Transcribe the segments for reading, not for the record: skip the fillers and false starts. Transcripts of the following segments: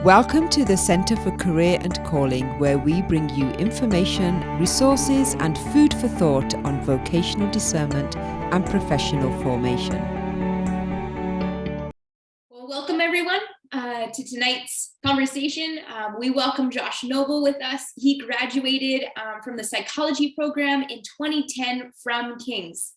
Welcome to the Centre for Career and Calling, where we bring you information, resources and food for thought on vocational discernment and professional formation. Well, welcome everyone to tonight's conversation. We welcome Josh Noble with us. He graduated from the psychology program in 2010 from King's.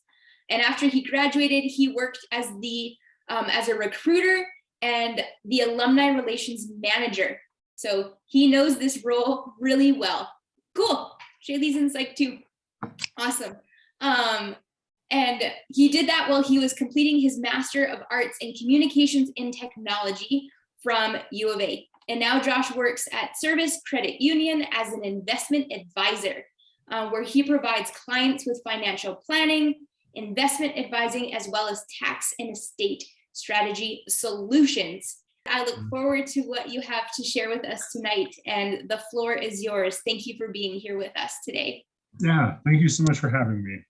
And after he graduated, he worked as a recruiter and the alumni relations manager. So he knows this role really well. Cool. Shaylee's in psych too. Awesome. And he did that while he was completing his Master of Arts in Communications in Technology from U of A. And now Josh works at Servus Credit Union as an investment advisor, where he provides clients with financial planning, investment advising, as well as tax and estate strategy solutions. I look forward to what you have to share with us tonight, and the floor is yours. Thank you for being here with us today. Yeah, thank you so much for having me.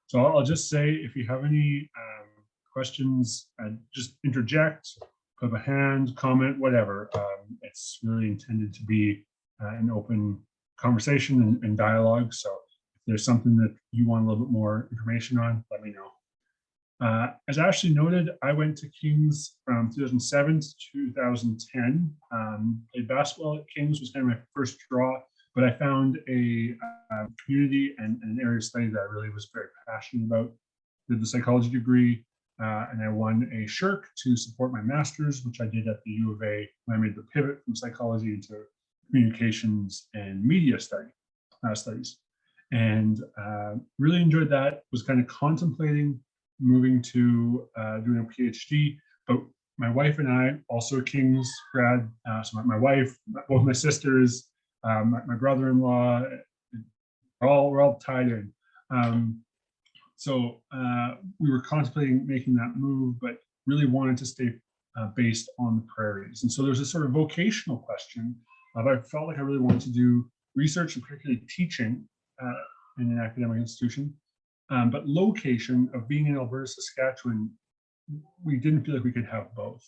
So I'll just say, if you have any questions, just interject, put up a hand, comment, whatever. It's really intended to be an open conversation and dialogue. So if there's something that you want a little bit more information on, let me know. As Ashley noted, I went to King's from 2007 to 2010. Played basketball at King's was kind of my first draw, but I found a community and an area of study that I really was very passionate about. Did the psychology degree, and I won a SHIRK to support my master's, which I did at the U of A when I made the pivot from psychology into communications and media studies. And really enjoyed that. Was kind of contemplating moving to doing a PhD, but my wife and I, also a King's grad, so my wife, both my sisters, my brother-in-law, we're all tied in. So we were contemplating making that move, but really wanted to stay based on the prairies. And so there's a sort of vocational question of, I felt like I really wanted to do research and particularly teaching in an academic institution. But location of being in Alberta, Saskatchewan, we didn't feel like we could have both.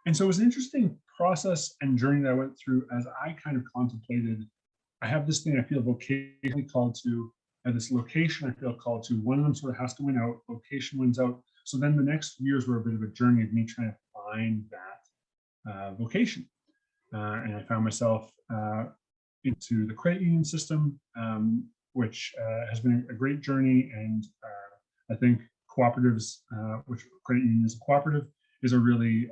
And so it was an interesting process and journey that I went through as I kind of contemplated. I have this thing I feel vocationally called to, and this location I feel called to. One of them sort of has to win out, location wins out. So then the next years were a bit of a journey of me trying to find that vocation. And I found myself into the credit union system, which has been a great journey. And I think cooperatives, which credit union is a cooperative, is a really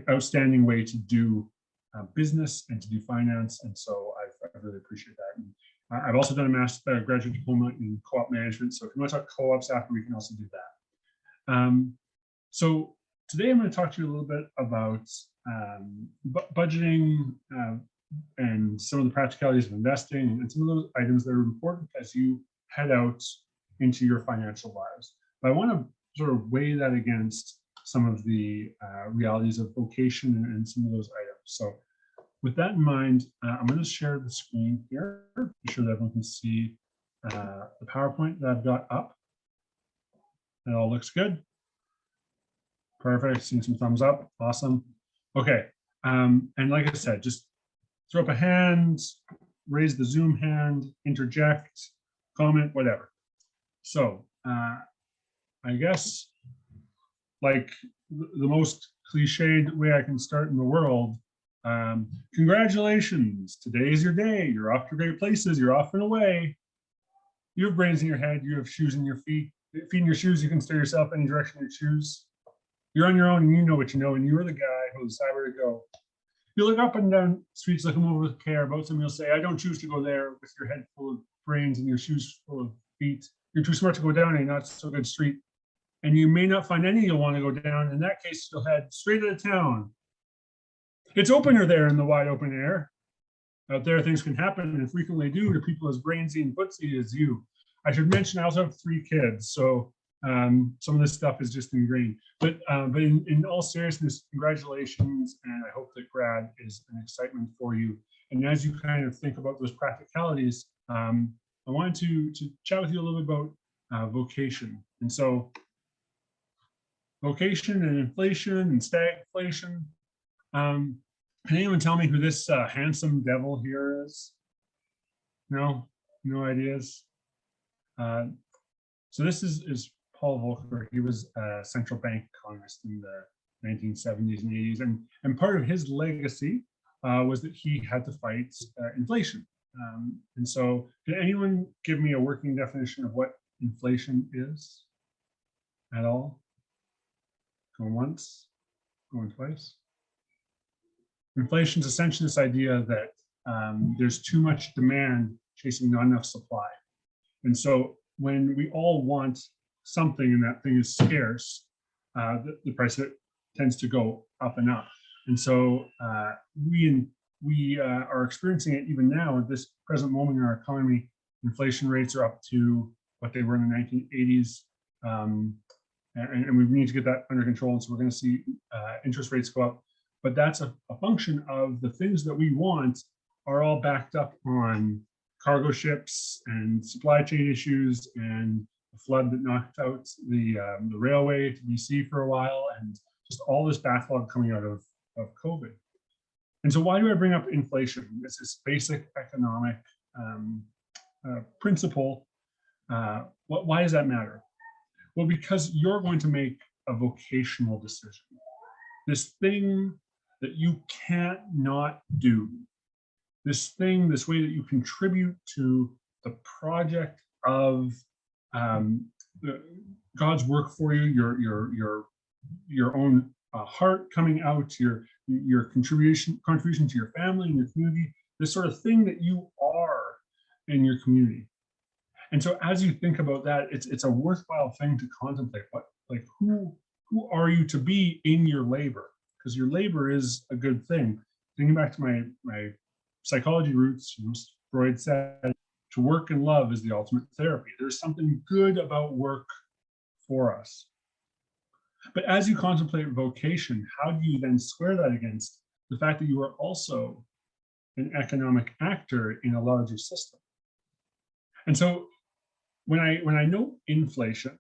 outstanding way to do business and to do finance. And so I really appreciate that. And I've also done a graduate diploma in co-op management. So if you want to talk co-ops after, we can also do that. So today I'm going to talk to you a little bit about budgeting, and some of the practicalities of investing and some of those items that are important as you head out into your financial lives. But I want to sort of weigh that against some of the realities of vocation and some of those items. So with that in mind, I'm going to share the screen here to be sure that everyone can see the PowerPoint that I've got up. It all looks good. Perfect. Seeing some thumbs up. Awesome. Okay. And like I said, just throw up a hand, raise the Zoom hand, interject, comment, whatever. So I guess, like the most cliched way I can start in the world, congratulations, today is your day. You're off to great places. You're off and away. You have brains in your head. You have shoes in your feet. Feet in your shoes, you can steer yourself any direction you choose. You're on your own and you know what you know, and you're the guy who decided where to go. You look up and down streets, looking over with care about something, you'll say, I don't choose to go there with your head full of brains and your shoes full of feet. You're too smart to go down a not so good street. And you may not find any you'll want to go down. In that case, you'll head straight out of town. It's opener there in the wide open air. Out there, things can happen and frequently do to people as brainsy and footsy as you. I should mention I also have 3 kids, so some of this stuff is just ingrained. But in all seriousness, congratulations, and I hope that grad is an excitement for you. And as you kind of think about those practicalities, I wanted to chat with you a little bit about vocation. And so vocation and inflation and stagflation, Can anyone tell me who this handsome devil here is? No, no ideas. So this is Paul Volcker. He was a central bank economist in the 1970s and 80s, and part of his legacy was that he had to fight inflation. And so, can anyone give me a working definition of what inflation is at all? Going once, going twice. Inflation is essentially this idea that there's too much demand chasing not enough supply. And so when we all want something and that thing is scarce, the price of it tends to go up and up. And so we are experiencing it even now at this present moment in our economy. Inflation rates are up to what they were in the 1980s. And we need to get that under control. And so we're going to see interest rates go up. But that's a function of the things that we want are all backed up on cargo ships and supply chain issues and the flood that knocked out the railway to BC for a while, and just all this backlog coming out of COVID. And so why do I bring up inflation? It's this basic economic principle. Why does that matter? Well, because you're going to make a vocational decision. This thing that you can't not do. This thing, this way that you contribute to the project of God's work for you, your own heart coming out, your contribution to your family and your community, this sort of thing that you are in your community. And so as you think about that, it's a worthwhile thing to contemplate. Who are you to be in your labor? Because your labor is a good thing. Thinking back to my psychology roots, Freud said, to work and love is the ultimate therapy. There's something good about work for us. But as you contemplate vocation, how do you then square that against the fact that you are also an economic actor in a larger system? And so when I note inflation,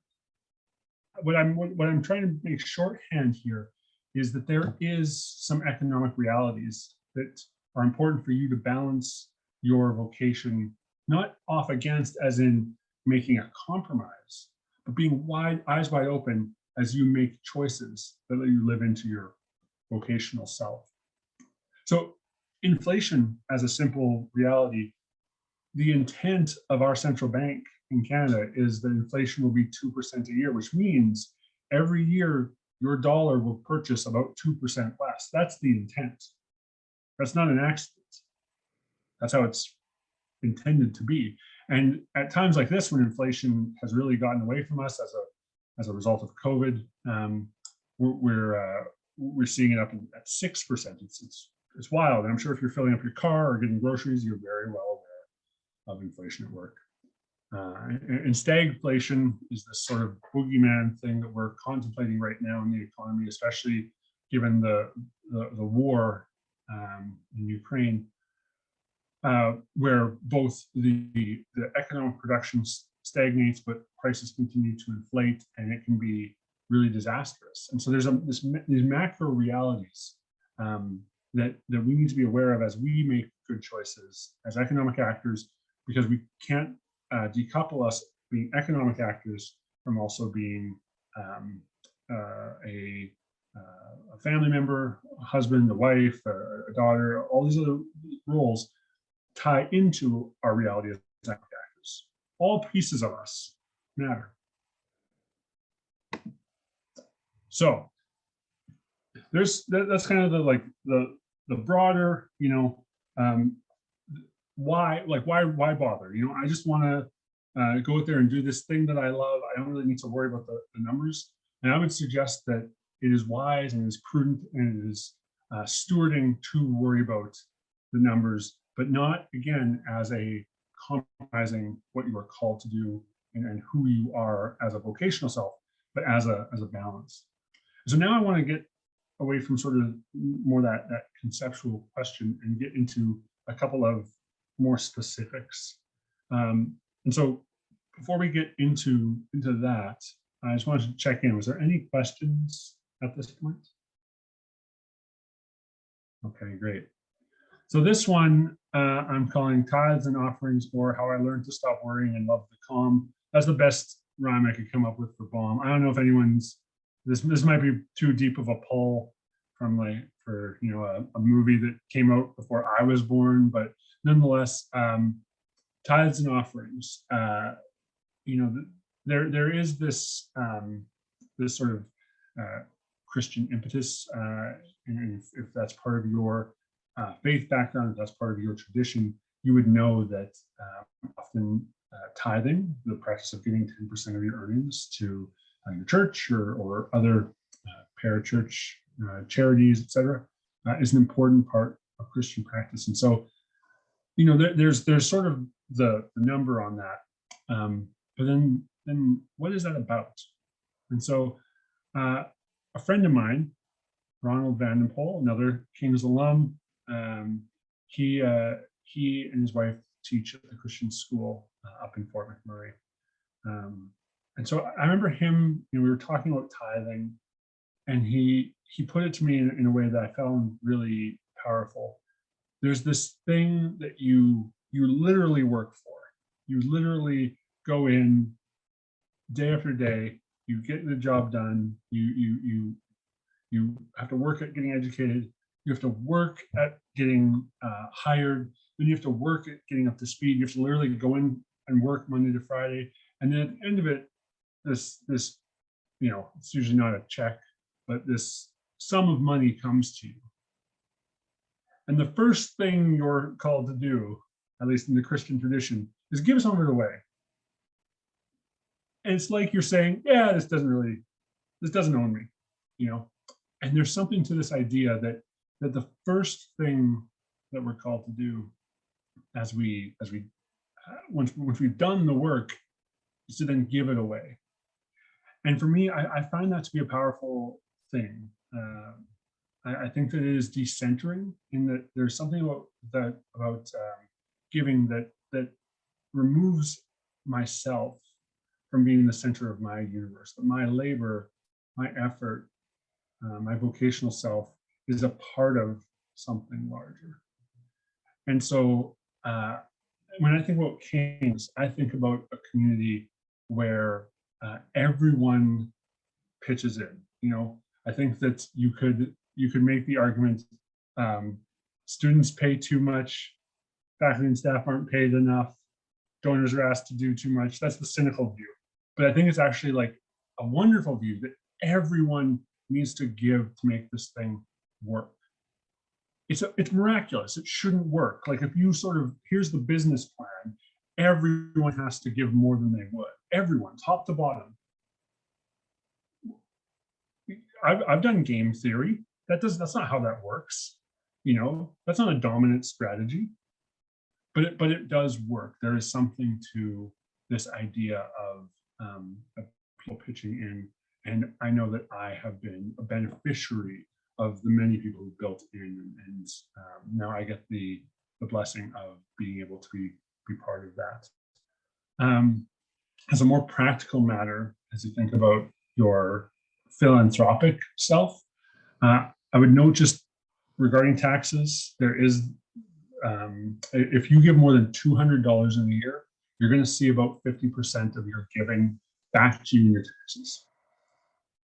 what I'm trying to make shorthand here is that there is some economic realities that are important for you to balance your vocation, not off against as in making a compromise, but being eyes wide open as you make choices that let you live into your vocational self. So inflation as a simple reality, the intent of our central bank in Canada is that inflation will be 2% a year, which means every year your dollar will purchase about 2% less. That's the intent. That's not an accident. That's how it's intended to be. And at times like this, when inflation has really gotten away from us as a result of COVID, we're seeing it up at 6%. It's wild. And I'm sure if you're filling up your car or getting groceries, you're very well aware of inflation at work. And stagflation is this sort of boogeyman thing that we're contemplating right now in the economy, especially given the war in Ukraine, where both the economic production stagnates, but prices continue to inflate, and it can be really disastrous. And so there's these macro realities that we need to be aware of as we make good choices as economic actors, because we can't decouple us being economic actors from also being a family member, a husband, a wife, a daughter. All these other roles tie into our reality as economic actors. All pieces of us matter. So that's kind of the broader, why bother? I just want to go out there and do this thing that I love. I don't really need to worry about the numbers. And I would suggest that it is wise and it is prudent and it is stewarding to worry about the numbers, but not again as a compromising what you are called to do and who you are as a vocational self, but as a balance. So now I want to get away from sort of more that conceptual question and get into a couple of more specifics. And so before we get into that, I just wanted to check in. Was there any questions at this point? Okay, great. So this one I'm calling Tithes and Offerings, or How I Learned to Stop Worrying and Love the Calm. That's the best rhyme I could come up with for bomb. I don't know if anyone's, this might be too deep of a pull from for a movie that came out before I was born, but nonetheless, Tithes and Offerings. There is this this sort of Christian impetus, and if that's part of your faith background, if that's part of your tradition, you would know that often tithing, the practice of giving 10% of your earnings to your church or other parachurch charities, etc., is an important part of Christian practice. And so, there's sort of the number on that, but then what is that about? And so, a friend of mine, Ronald Vandenpoel, another King's alum, he and his wife teach at the Christian school up in Fort McMurray. And so I remember him, we were talking about tithing, and he put it to me in a way that I found really powerful. There's this thing that you literally work for. You literally go in day after day, you get the job done, you have to work at getting educated, you have to work at getting hired, then you have to work at getting up to speed. You have to literally go in and work Monday to Friday, and then at the end of it, this it's usually not a check, but this sum of money comes to you. And the first thing you're called to do, at least in the Christian tradition, is give some of it away. And it's like you're saying, yeah, this doesn't own me, And there's something to this idea that the first thing that we're called to do once we've done the work is to then give it away. And for me, I find that to be a powerful thing. I think that it is decentering, in that there's something about giving that removes myself from being the center of my universe. That my labor, my effort, my vocational self is a part of something larger. And so when I think about Kings, I think about a community where everyone pitches in. I think that you could make the argument students pay too much, faculty and staff aren't paid enough, donors are asked to do too much. That's the cynical view. But I think it's actually like a wonderful view that everyone needs to give to make this thing work. It's miraculous. It shouldn't work. Like, if you here's the business plan, everyone has to give more than they would. Everyone, top to bottom. I've done game theory. That's not how that works. That's not a dominant strategy. But it does work. There is something to this idea of people pitching in, and I know that I have been a beneficiary of the many people who built in, and now I get the blessing of being able to be part of that. As a more practical matter, as you think about your philanthropic self, I would note, just regarding taxes, there is, if you give more than $200 in a year, you're going to see about 50% of your giving back to you in your taxes.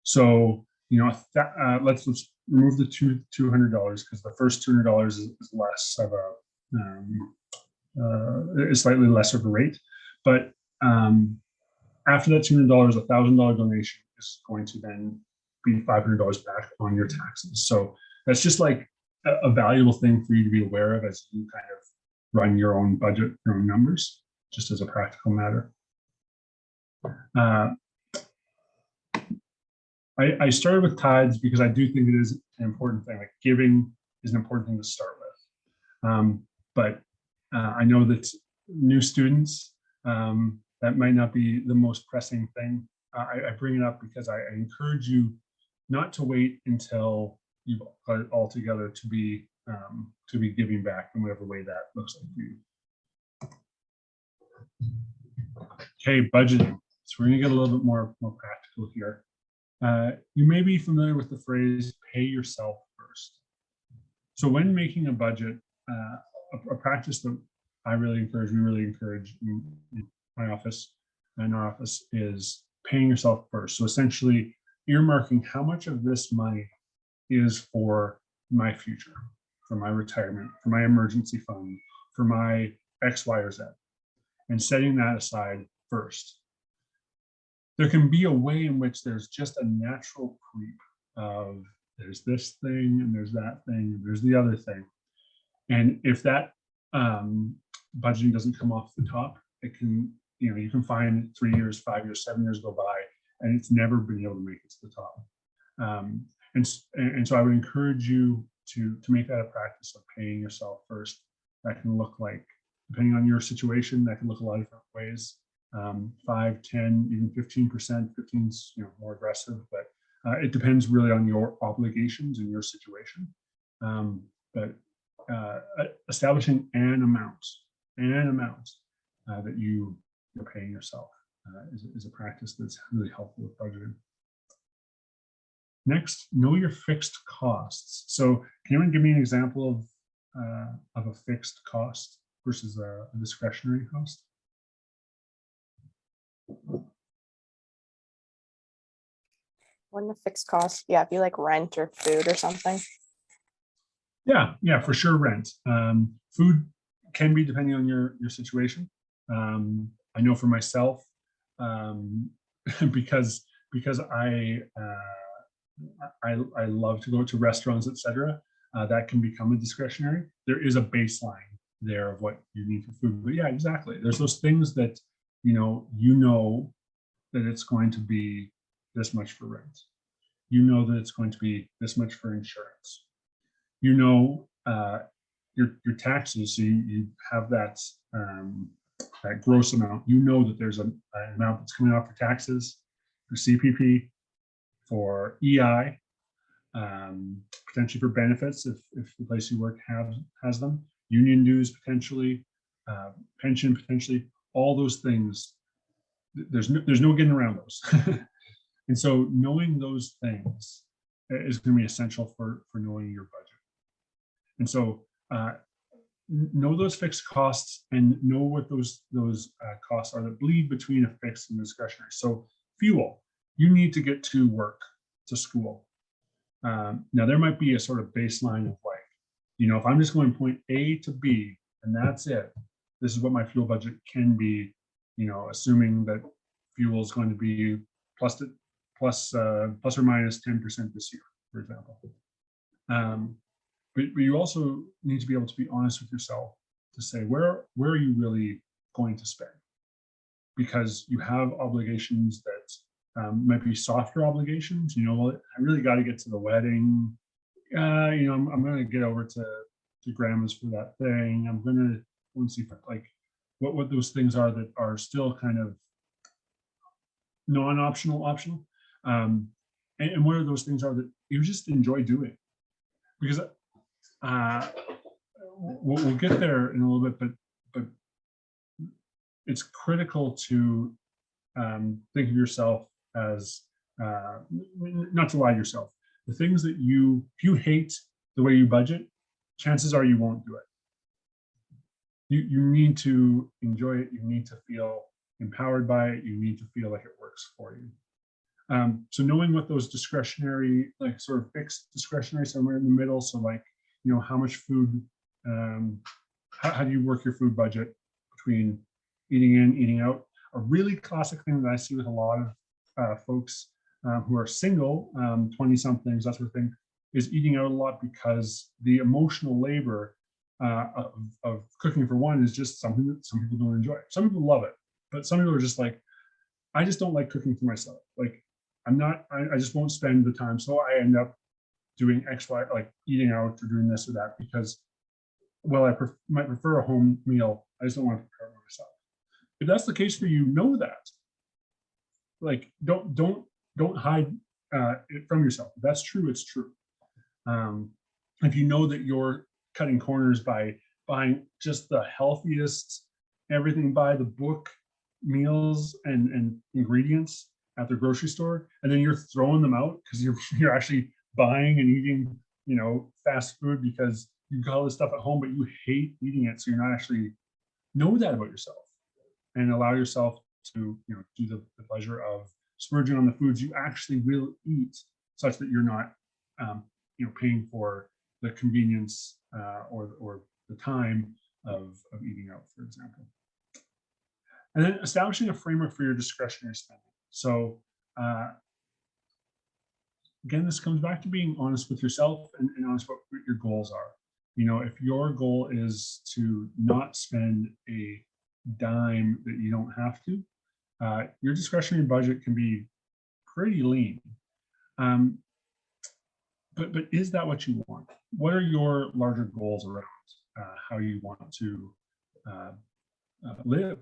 So, let's remove the $200, because the first $200 is less of is slightly less of a rate. But after that $200, $1,000 donation is going to then be $500 back on your taxes. So that's just like a valuable thing for you to be aware of as you kind of run your own budget, your own numbers, just as a practical matter. I started with tithes because I do think it is an important thing. Like, giving is an important thing to start with. But I know that new students, that might not be the most pressing thing. I bring it up because I encourage you not to wait until you've got it all together to be giving back in whatever way that looks like for you. Okay, budgeting. So we're going to get a little bit more practical here. You may be familiar with the phrase "pay yourself first." So when making a budget, a practice that we really encourage in my office and our office is paying yourself first. So essentially earmarking how much of this money is for my future, for my retirement, for my emergency fund, for my X, Y, or Z, and setting that aside first. There can be a way in which there's just a natural creep of there's this thing and there's that thing and there's the other thing. And if that budgeting doesn't come off the top, it can, you can find 3 years, 5 years, 7 years go by, and it's never been able to make it to the top. And so I would encourage you to make that a practice of paying yourself first. That can look like, depending on your situation, that can look a lot of different ways. 5, 10, even 15%. 15's more aggressive, but it depends really on your obligations and your situation. But establishing an amount that you're paying yourself is a practice that's really helpful with budgeting. Next, know your fixed costs. So can anyone give me an example of a fixed cost versus a discretionary cost? Wouldn't a fixed cost, be like rent or food or something? Yeah, for sure. Rent. Food can be depending on your situation. I know for myself, because I love to go to restaurants, etc. That can become a discretionary. There is a baseline there of what you need for food. But yeah, exactly. There's those things that you know that it's going to be this much for rent. You know that it's going to be this much for insurance. Your taxes, so you have that gross amount. You know that there's an amount that's coming off for taxes, for CPP, for EI, potentially for benefits if the place you work has them, union dues potentially, pension potentially, all those things. There's no getting around those. And so knowing those things is going to be essential for knowing your budget. And so know those fixed costs and know what those costs are that bleed between a fixed and discretionary. So fuel, you need to get to work, to school. Now there might be a sort of baseline of like, if I'm just going point A to B and that's it, this is what my fuel budget can be, assuming that fuel is going to be plus or minus 10% this year, for example. But you also need to be able to be honest with yourself to say, where are you really going to spend? Because you have obligations that might be softer obligations. I really got to get to the wedding. I'm going to get over to grandma's for that thing. I'm going to want to see like what those things are that are still kind of non-optional, optional. And what are those things are that you just enjoy doing? Because we'll get there in a little bit, but it's critical to think of yourself as not to lie to yourself. The things that if you hate the way you budget, chances are you won't do it. You need to enjoy it. You need to feel empowered by it. You need to feel like it works for you. So knowing what those discretionary, like sort of fixed discretionary, somewhere in the middle. So like, how much food, how do you work your food budget between eating in, eating out? A really classic thing that I see with a lot of folks who are single, 20 somethings, that sort of thing, is eating out a lot because the emotional labor of cooking for one is just something that some people don't enjoy. Some people love it, but some people are just like, I just don't like cooking for myself. Like I just won't spend the time. So I end up doing X, Y, like eating out or doing this or that because, well, I might prefer a home meal. I just don't want to prepare it myself. If that's the case for you, know that. Like, don't hide it from yourself. If that's true, it's true. If you know that you're cutting corners by buying just the healthiest, everything by the book meals and ingredients at the grocery store, and then you're throwing them out because you're actually buying and eating, fast food because you've got all this stuff at home, but you hate eating it. So you're not actually know that about yourself and allow yourself to, do the pleasure of splurging on the foods you actually will eat, such that you're not, paying for the convenience or the time of eating out, for example. And then establishing a framework for your discretionary spending. So again, this comes back to being honest with yourself and honest about what your goals are. If your goal is to not spend a dime that you don't have to, your discretionary budget can be pretty lean. But is that what you want? What are your larger goals around how you want to live?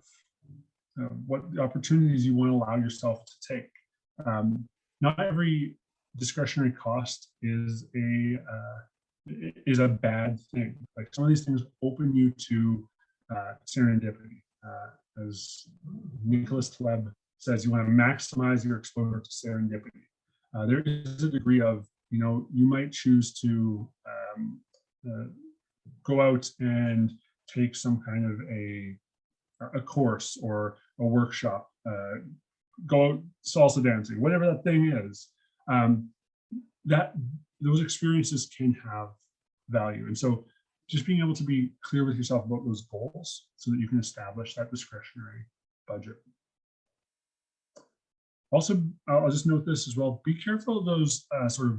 What opportunities you want to allow yourself to take? Not every discretionary cost is a bad thing. Like, some of these things open you to serendipity. As Nicholas Taleb says, you want to maximize your exposure to serendipity. There is a degree of, you might choose to go out and take some kind of a course or a workshop, go out salsa dancing, whatever that thing is. That those experiences can have value. And so just being able to be clear with yourself about those goals so that you can establish that discretionary budget. Also, I'll just note this as well, be careful of those sort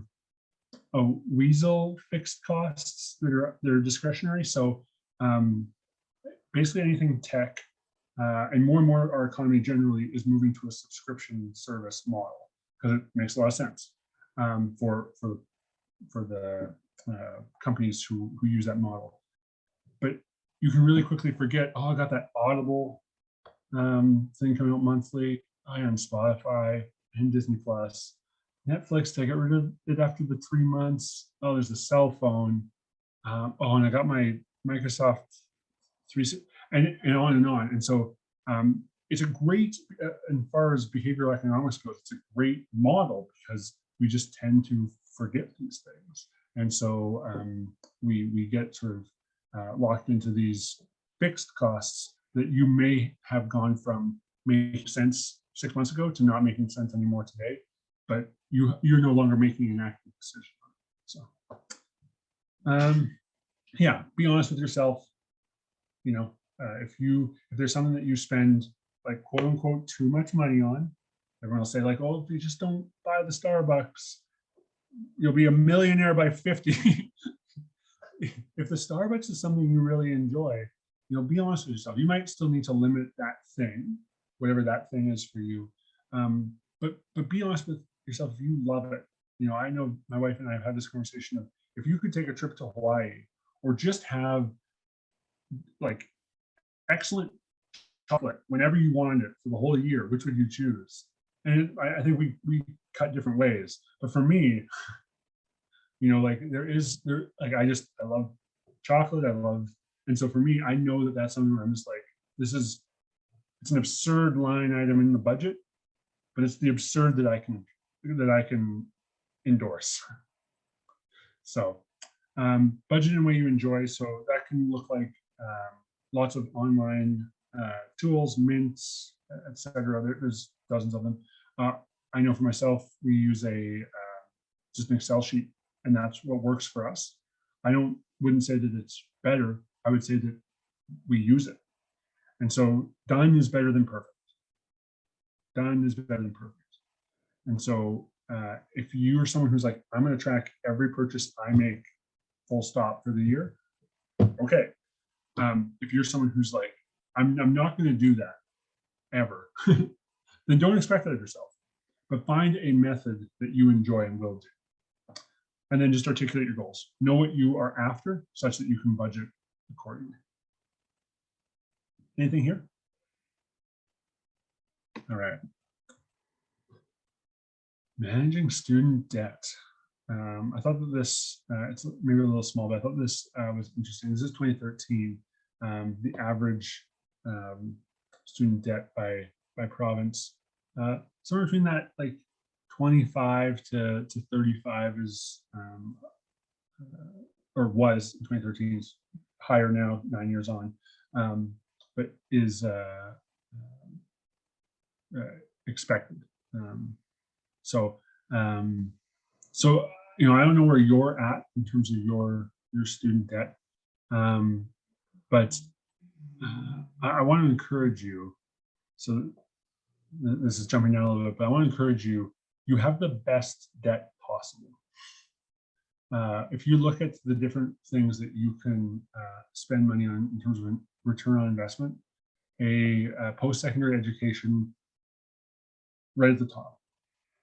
of weasel fixed costs that are discretionary. So basically anything tech, and more our economy generally is moving to a subscription service model, because it makes a lot of sense for the companies who use that model. But you can really quickly forget, I got that Audible thing coming out monthly. I am Spotify and Disney Plus, Netflix. I got rid of it after the 3 months. Oh, there's a cell phone. And I got my Microsoft 360, and on and on. And so it's a great, as far as behavioral economics goes, it's a great model because we just tend to forget these things. And so we get sort of locked into these fixed costs that you may have gone from making sense 6 months ago to not making sense anymore today, but you're no longer making an active decision on it. So yeah, be honest with yourself. If there's something that you spend, like, quote unquote too much money on, everyone will say, like, oh, if you just don't buy the Starbucks, you'll be a millionaire by 50. If the Starbucks is something you really enjoy, be honest with yourself. You might still need to limit that thing, whatever that thing is for you. But be honest with yourself if you love it. I know my wife and I have had this conversation of, if you could take a trip to Hawaii or just have like excellent chocolate whenever you wanted it for the whole year, which would you choose? And I think we cut different ways. But for me, I love chocolate. And so for me, I know that that's something where I'm just like, it's an absurd line item in the budget, but it's the absurd that I can endorse. So budget in a way you enjoy. So that can look like lots of online tools, mints, etc. There's dozens of them. I know for myself, we use just an Excel sheet, and that's what works for us. Wouldn't say that it's better. I would say that we use it. And so done is better than perfect. Done is better than perfect. And so if you're someone who's like, I'm going to track every purchase I make, full stop, for the year, okay. If you're someone who's like, I'm not going to do that ever, then don't expect that of yourself. But find a method that you enjoy and will do. And then just articulate your goals. Know what you are after, such that you can budget accordingly. Anything here? All right. Managing student debt. I thought that this, it's maybe a little small, but I thought this was interesting. This is 2013. The average student debt by province. Somewhere between that, like 25 to 35 is or was in 2013, is higher now, 9 years on, but is expected. So, so you know, I don't know where you're at in terms of your student debt, but I want to encourage you. So this is jumping down a little bit, but I want to encourage you. You have the best debt possible. If you look at the different things that you can spend money on in terms of return on investment, a post-secondary education right at the top.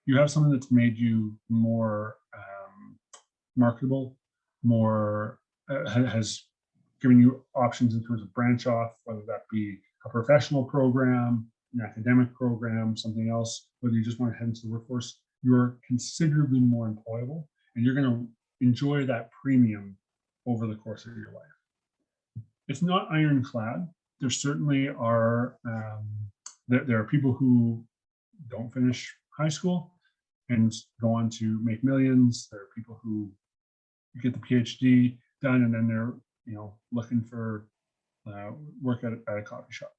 You have something that's made you more marketable, more has given you options in terms of branch off, whether that be a professional program, an academic program, something else, whether you just want to head into the workforce, you're considerably more employable, and you're going to enjoy that premium over the course of your life. It's not ironclad. There certainly are there are people who don't finish high school and go on to make millions. There are people who get the PhD done and then they're looking for work at a coffee shop.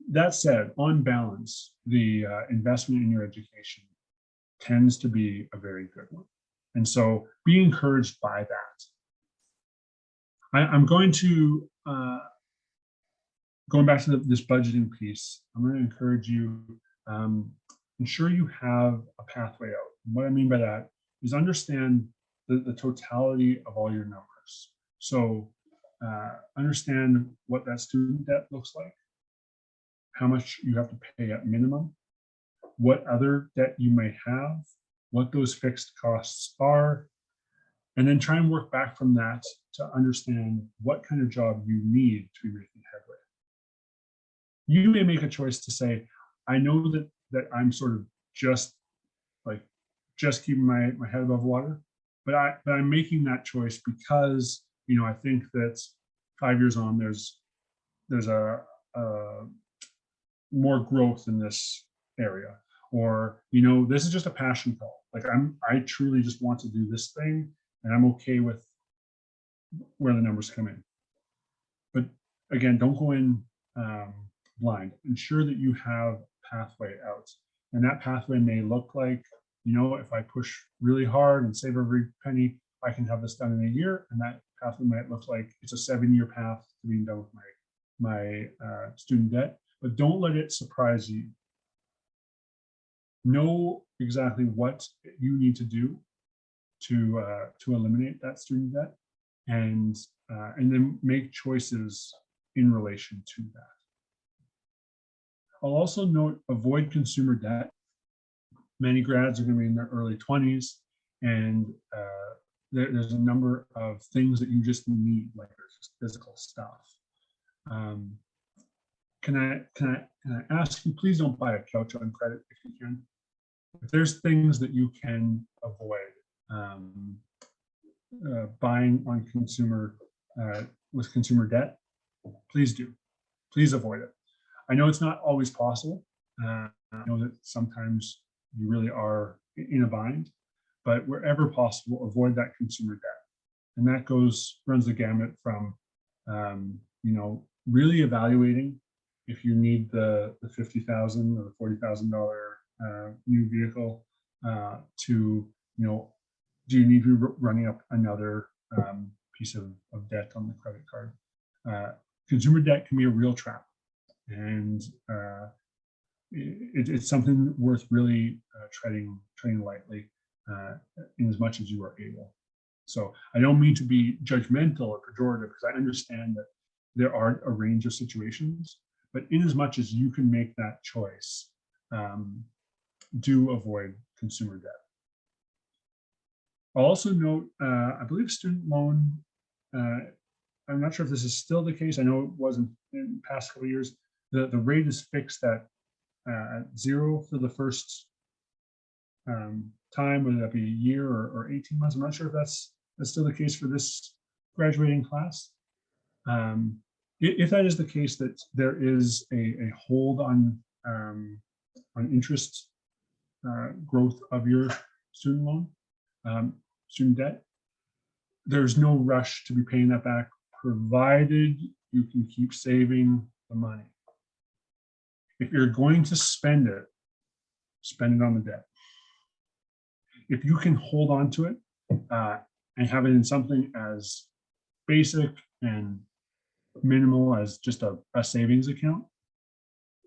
That said, on balance, the investment in your education tends to be a very good one. And so be encouraged by that. I'm going to, going back to this budgeting piece, I'm going to encourage you, ensure you have a pathway out. And what I mean by that is understand the totality of all your numbers. So understand what that student debt looks like, how much you have to pay at minimum, what other debt you may have, what those fixed costs are, and then try and work back from that to understand what kind of job you need to be making headway. You may make a choice to say, I know that I'm sort of just keeping my head above water, but I'm making that choice because I think that 5 years on there's a more growth in this area, or this is just a passion call. Like I truly just want to do this thing, and I'm okay with where the numbers come in. But again, don't go in blind. Ensure that you have a pathway out, and that pathway may look like, if I push really hard and save every penny, I can have this done in a year. And that pathway might look like it's a 7-year path to being done with my student debt. But don't let it surprise you. Know exactly what you need to do to eliminate that student debt, and then make choices in relation to that. I'll also note, avoid consumer debt. Many grads are going to be in their early 20s, and there's a number of things that you just need, like there's just physical stuff. Can I ask you, please don't buy a couch on credit if you can. If there's things that you can avoid buying on consumer with consumer debt, please do. Please avoid it. I know it's not always possible. I know that sometimes you really are in a bind, but wherever possible, avoid that consumer debt. And that runs the gamut from, really evaluating if you need the $50,000 or the $40,000 new vehicle to, do you need to be running up another piece of debt on the credit card? Consumer debt can be a real trap, and it's something worth really treading lightly in as much as you are able. So I don't mean to be judgmental or pejorative, because I understand that there are a range of situations, but in as much as you can make that choice, do avoid consumer debt. I'll also note, I believe student loan, I'm not sure if this is still the case. I know it wasn't in the past couple of years. The rate is fixed at 0 for the first time, whether that be a year or 18 months. I'm not sure if that's still the case for this graduating class. If that is the case, that there is a hold on interest growth of your student loan, student debt, there's no rush to be paying that back, provided you can keep saving the money. If you're going to spend it on the debt. If you can hold on to it and have it in something as basic and minimal as just a savings account,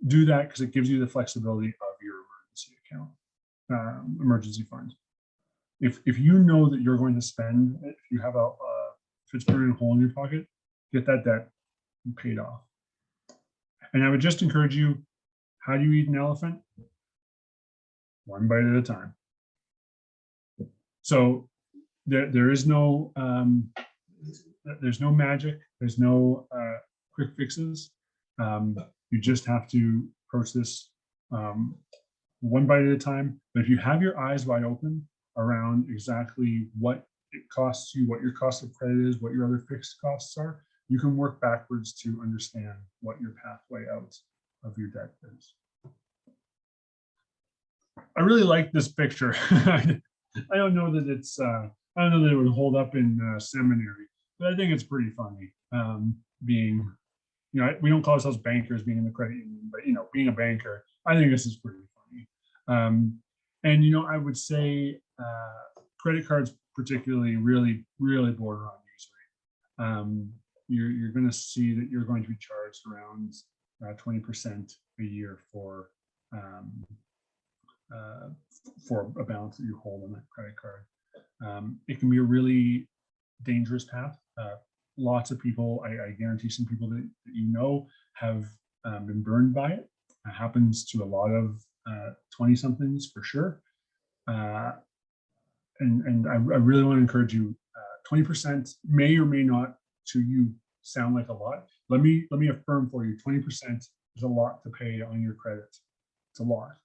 do that, because it gives you the flexibility of your emergency account, emergency fund. If you know that you're going to spend, if you have if it's burning a hole in your pocket, get that debt paid off. And I would just encourage you, how do you eat an elephant? One bite at a time. So there is no there's no magic. There's no quick fixes. You just have to approach this one bite at a time. But if you have your eyes wide open around exactly what it costs you, what your cost of credit is, what your other fixed costs are, you can work backwards to understand what your pathway out of your debt is. I really like this picture. I don't know that it's I don't know that it would hold up in seminary, but I think it's pretty funny. Being, you know, we don't call ourselves bankers being in the credit union, but, you know, being a banker, I think this is pretty funny. And, you know, I would say credit cards particularly really border on usury. You're going to see that you're going to be charged around 20% a year for a balance that you hold on that credit card. It can be a really dangerous path. Lots of people, I guarantee some people that you know have been burned by it. It happens to a lot of 20-somethings for sure. And I really want to encourage you, 20% may or may not to you sound like a lot. Let me affirm for you, 20% is a lot to pay on your credit. It's a lot.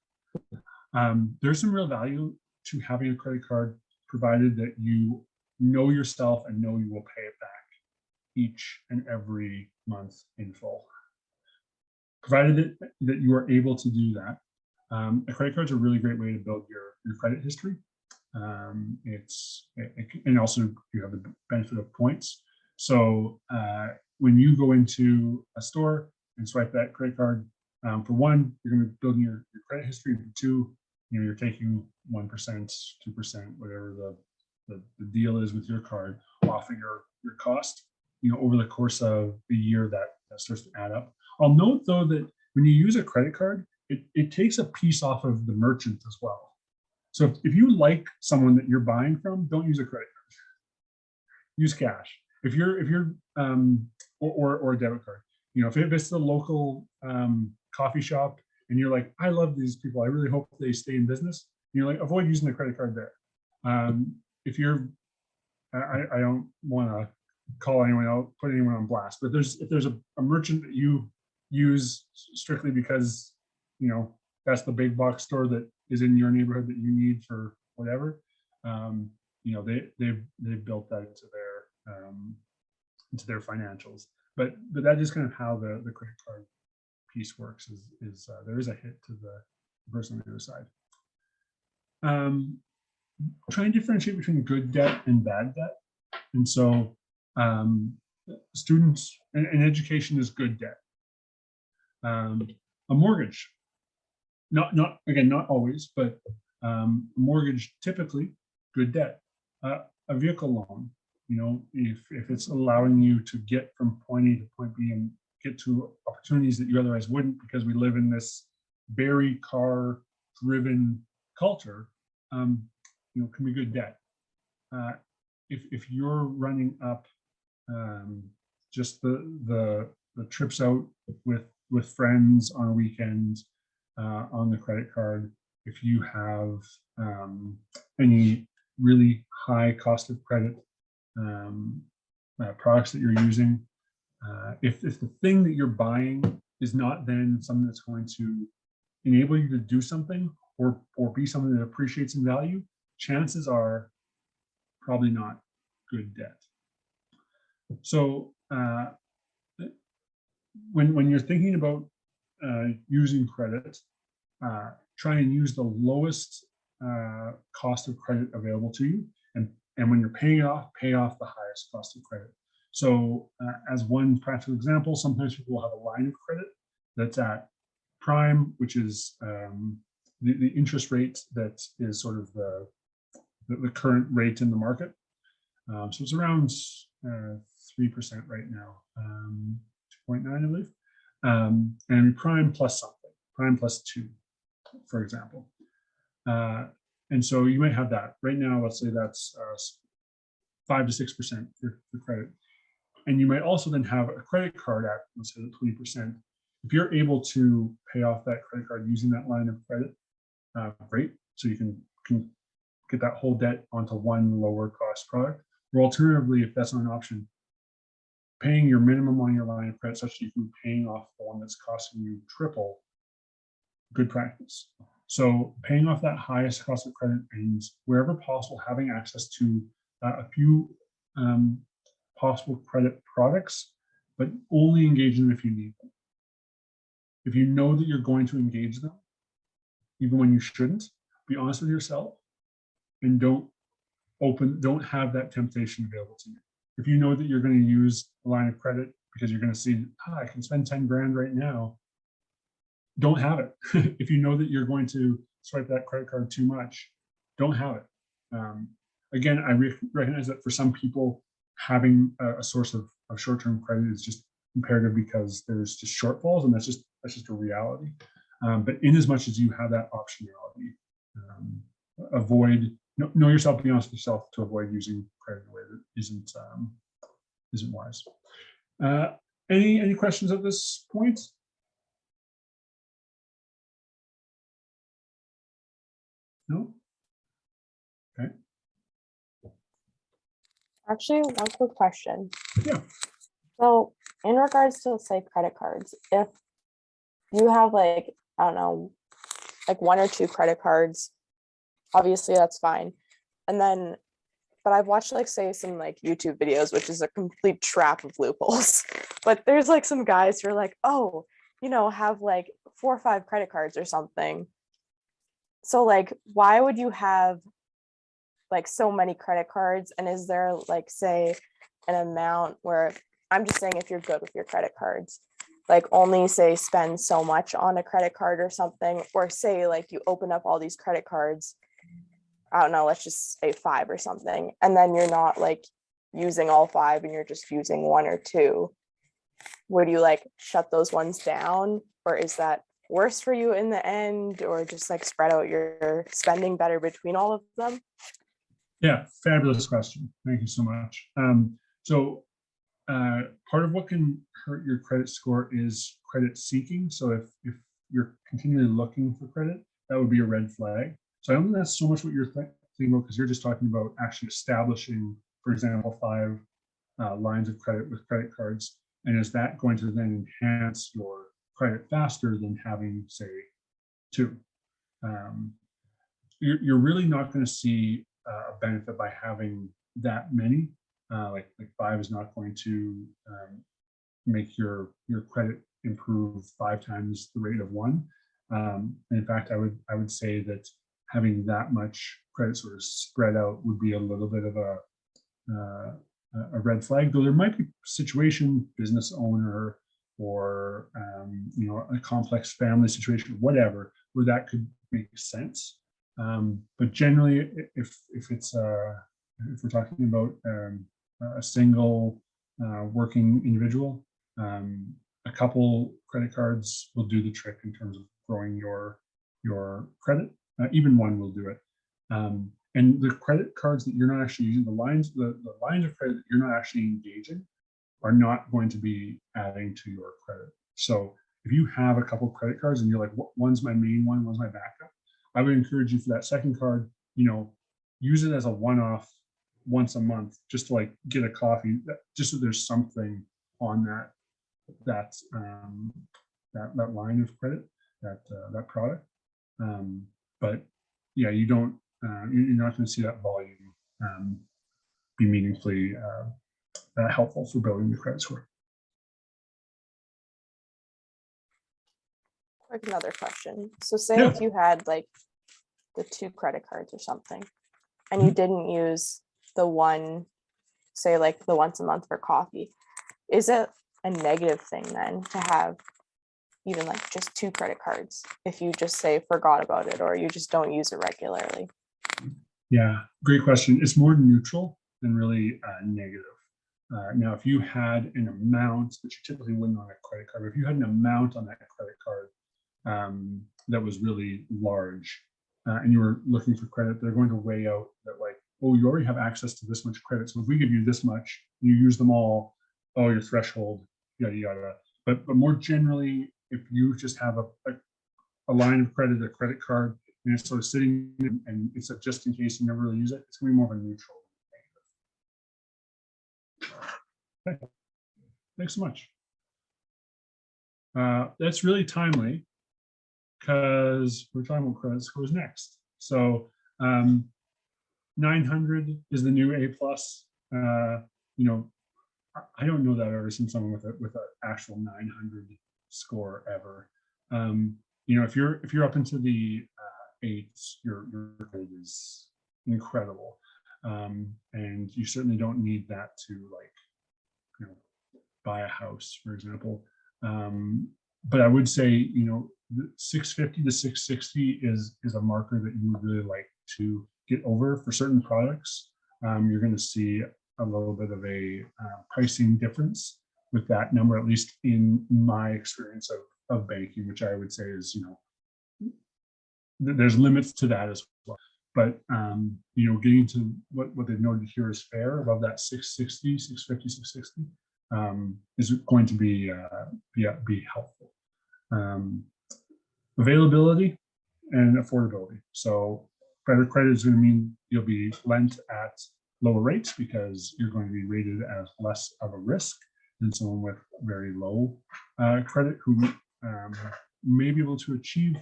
There's some real value to having a credit card, provided that you know yourself and know you will pay it back each and every month in full. Provided that you are able to do that, a credit card is a really great way to build your credit history. And also you have the benefit of points. So when you go into a store and swipe that credit card, for one, you're going to build your credit history. For two, you know, you're taking 1%, 2%, whatever the deal is with your card off of your cost. You know, over the course of the year, that starts to add up. I'll note though that when you use a credit card, it takes a piece off of the merchant as well. So if you like someone that you're buying from, don't use a credit card. Use cash. If you're or a debit card. You know, if it's the local coffee shop and you're like, I love these people, I really hope they stay in business, you're like, avoid using the credit card there. If you're, I don't want to call anyone out, put anyone on blast, but if there's a merchant that you use strictly because, you know, that's the big box store that is in your neighborhood that you need for whatever, you know, they've built that into their financials. But that is kind of how the credit card piece works. Is there is a hit to the person on the other side. Try and differentiate between good debt and bad debt. And so students and education is good debt. A mortgage, not always, but a mortgage typically good debt. A vehicle loan, you know, if it's allowing you to get from point A to point B and get to opportunities that you otherwise wouldn't, because we live in this very car-driven culture, you know, can be good debt. If you're running up just the trips out with friends on a weekend on the credit card, if you have any really high cost of credit products that you're using, if the thing that you're buying is not then something that's going to enable you to do something or be something that appreciates in value, chances are probably not good debt. So when you're thinking about using credit, try and use the lowest cost of credit available to you, And when you're paying it off, pay off the highest cost of credit. So as one practical example, sometimes people will have a line of credit that's at prime, which is the interest rate that is sort of the current rate in the market. So it's around 3% right now, 2.9, I believe. And prime plus something, prime plus 2, for example. And so you might have that right now. Let's say that's 5 to 6% for credit. And you might also then have a credit card at, let's say, 20%. If you're able to pay off that credit card using that line of credit, great. So you can get that whole debt onto one lower cost product. Or alternatively, if that's not an option, paying your minimum on your line of credit such that you can be paying off the one that's costing you triple, good practice. So paying off that highest cost of credit means wherever possible, having access to a few possible credit products, but only engage them if you need them. If you know that you're going to engage them, even when you shouldn't, be honest with yourself and don't have that temptation available to you. If you know that you're going to use a line of credit because you're going to see, I can spend 10 grand right now, don't have it. If you know that you're going to swipe that credit card too much, don't have it. Again, I recognize that for some people, having a source of short-term credit is just imperative because there's just shortfalls, and that's just a reality. But in as much as you have that optionality, know yourself, be honest with yourself to avoid using credit in a way that isn't wise. Any questions at this point? No? Okay. Actually, one quick question. Yeah. So in regards to, say, credit cards, if you have like, I don't know, like 1 or 2 credit cards, obviously that's fine. And then, but I've watched like, say, some like YouTube videos, which is a complete trap of loopholes. But there's like some guys who are like, oh, have like 4 or 5 credit cards or something. So like, why would you have like so many credit cards? And is there like, say, an amount where, I'm just saying, if you're good with your credit cards, like only say spend so much on a credit card or something, or say like you open up all these credit cards, I don't know, let's just say 5 or something, and then you're not like using all 5 and you're just using 1 or 2, would you like shut those ones down, or is that worse for you in the end, or just like spread out your spending better between all of them? Yeah, fabulous question. Thank you so much. So part of what can hurt your credit score is credit seeking. So if you're continually looking for credit, that would be a red flag. So I don't think that's so much what you're thinking about, because you're just talking about actually establishing, for example, 5 lines of credit with credit cards. And is that going to then enhance your credit faster than having, say, 2? You're really not going to see a benefit by having that many. Like 5 is not going to make your credit improve 5 times the rate of 1. In fact, I would say that having that much credit sort of spread out would be a little bit of a red flag. Though there might be a situation, business owner, or a complex family situation, whatever, where that could make sense. But generally, if we're talking about a single working individual, a couple credit cards will do the trick in terms of growing your credit. Even 1 will do it. And the credit cards that you're not actually using, the lines of credit that you're not actually engaging, are not going to be adding to your credit. So if you have a couple credit cards and you're like, one's my main one, one's my backup, I would encourage you for that second card, use it as a one-off once a month, just to like get a coffee, just so there's something on that line of credit, that product. But yeah, you're not going to see that volume be meaningfully helpful for building the credit score. Quick, another question. So say if you had like the 2 credit cards or something, and you didn't use the one, say like the once a month for coffee, is it a negative thing then to have even like just 2 credit cards if you just say forgot about it or you just don't use it regularly? Yeah, great question. It's more neutral than really negative. Now, if you had an amount that you typically wouldn't on a credit card, but if you had an amount on that credit card that was really large and you were looking for credit, they're going to weigh out that like, oh, you already have access to this much credit. So if we give you this much, you use them all, oh, your threshold, yada, yada. But more generally, if you just have a line of credit, a credit card, and it's sort of sitting and it's just in case you never really use it, it's going to be more of a neutral. Okay. Thanks so much. That's really timely because we're talking about credit scores next. So 900 is the new A+. You know, I don't know that I've ever seen someone with an actual 900 score ever. You know, if you're up into the 8s, your grade is incredible, and you certainly don't need that to, like, you know, buy a house, for example. But I would say, you know, 650 to 660 is a marker that you would really like to get over for certain products. You're going to see a little bit of a pricing difference with that number, at least in my experience of banking, which I would say is, you know, there's limits to that as well. But, you know, getting to what they've noted here is fair, above that 660, 650, 660, is going to be helpful. Availability and affordability. So private credit is going to mean you'll be lent at lower rates because you're going to be rated as less of a risk than someone with very low credit who may be able to achieve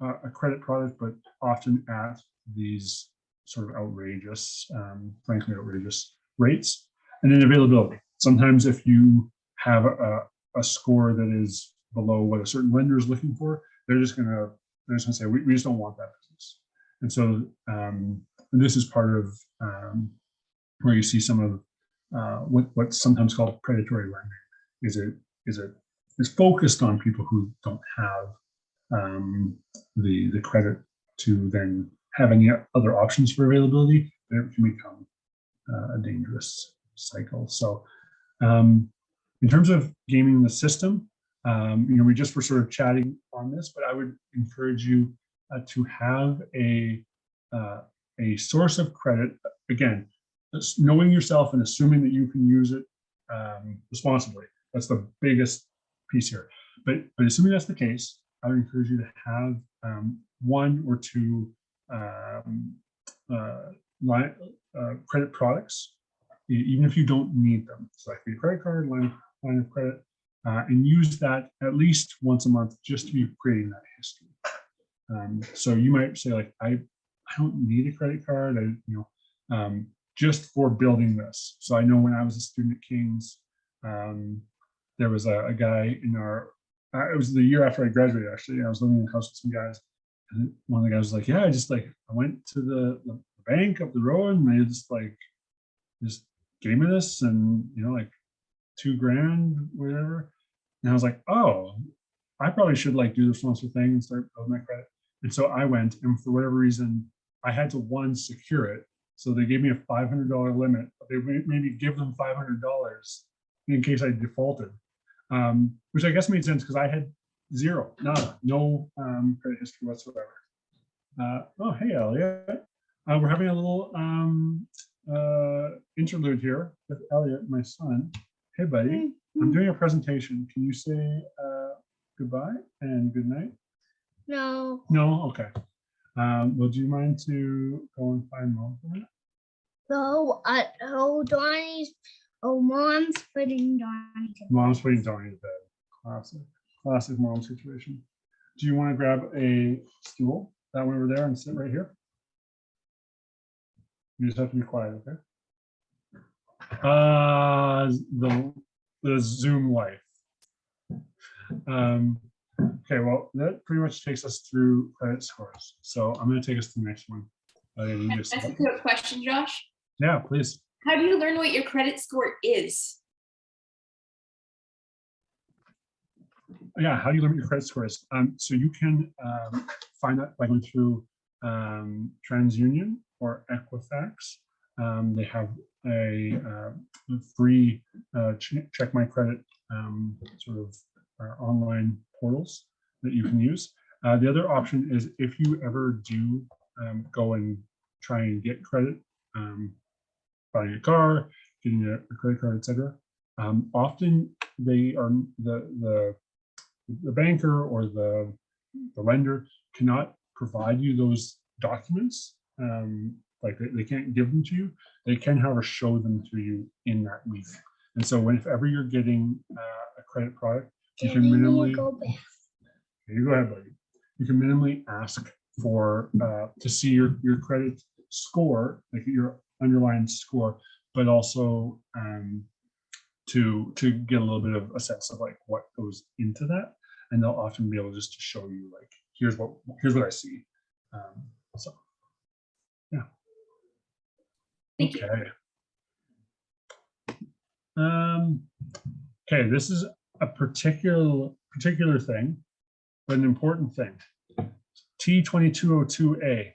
a credit product, but often at these sort of outrageous, frankly outrageous rates. And then availability. Sometimes if you have a score that is below what a certain lender is looking for, they're just gonna say, we just don't want that business. And so and this is part of where you see some of what's sometimes called predatory lending. Is focused on people who don't have the credit to then have any other options for availability. It can become a dangerous cycle. So in terms of gaming the system, you know, we just were sort of chatting on this, but I would encourage you to have a source of credit. Again, knowing yourself and assuming that you can use it responsibly. That's the biggest piece here. But assuming that's the case, I would encourage you to have 1 or 2 credit products, even if you don't need them. So like your credit card, line of credit, and use that at least once a month just to be creating that history. So you might say, like, I don't need a credit card, just for building this. So I know when I was a student at King's, there was a guy in our, it was the year after I graduated, actually. I was living in a house with some guys, and one of the guys was like, yeah, I went to the bank up the road and they just gave me this, and, you know, like $2,000, whatever. And I was like, oh, I probably should do the sponsor thing and start building my credit. And so I went, and for whatever reason, I had to secure it. So they gave me a $500 limit. They made me give them $500 in case I defaulted, which I guess made sense because I had no credit history whatsoever. Oh, hey, Elliot. We're having a little interlude here with Elliot, my son. Hey, buddy. I'm doing a presentation. Can you say goodbye and good night? No. No? Okay. Well, do you mind to go and find Mom for a minute? No, Mom's putting Donnie to bed. Mom's putting Donnie to bed. Classic mom situation. Do you want to grab a stool that way over there and sit right here? You just have to be quiet, okay? The Zoom life. Okay, well, that pretty much takes us through credit scores. So I'm going to take us to the next one. That's a good question, Josh. Yeah, please. How do you learn what your credit score is? Yeah, how do you limit your credit scores? So you can find that by going through TransUnion or Equifax. They have a free check my credit sort of online portals that you can use. The other option is if you ever do go and try and get credit, buying a car, getting a credit card, etc. Often they are the banker or the lender cannot provide you those documents. Like they can't give them to you. They can, however, show them to you in that week. And so whenever you're getting a credit product, you can minimally. Here you go ahead, buddy. You can minimally ask for to see your credit score, like your underlying score, but also to get a little bit of a sense of like what goes into that, and they'll often be able just to show you like here's what I see. So yeah. Thank you. Okay, this is a particular thing, but an important thing. T2202A.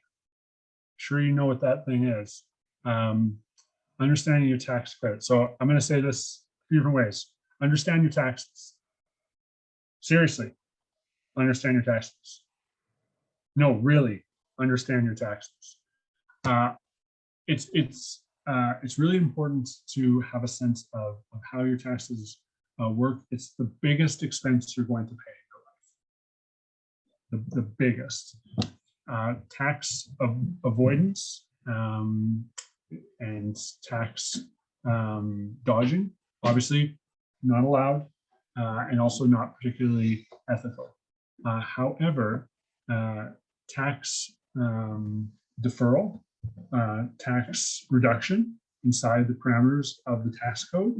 Sure, you know what that thing is. Understanding your tax credit. So I'm going to say this a few different ways. Understand your taxes. Seriously, understand your taxes. No, really, understand your taxes. It's really important to have a sense of how your taxes work. It's the biggest expense you're going to pay in your life. The biggest. Tax avoidance and tax dodging, obviously not allowed, and also not particularly ethical. However, tax deferral, tax reduction inside the parameters of the tax code,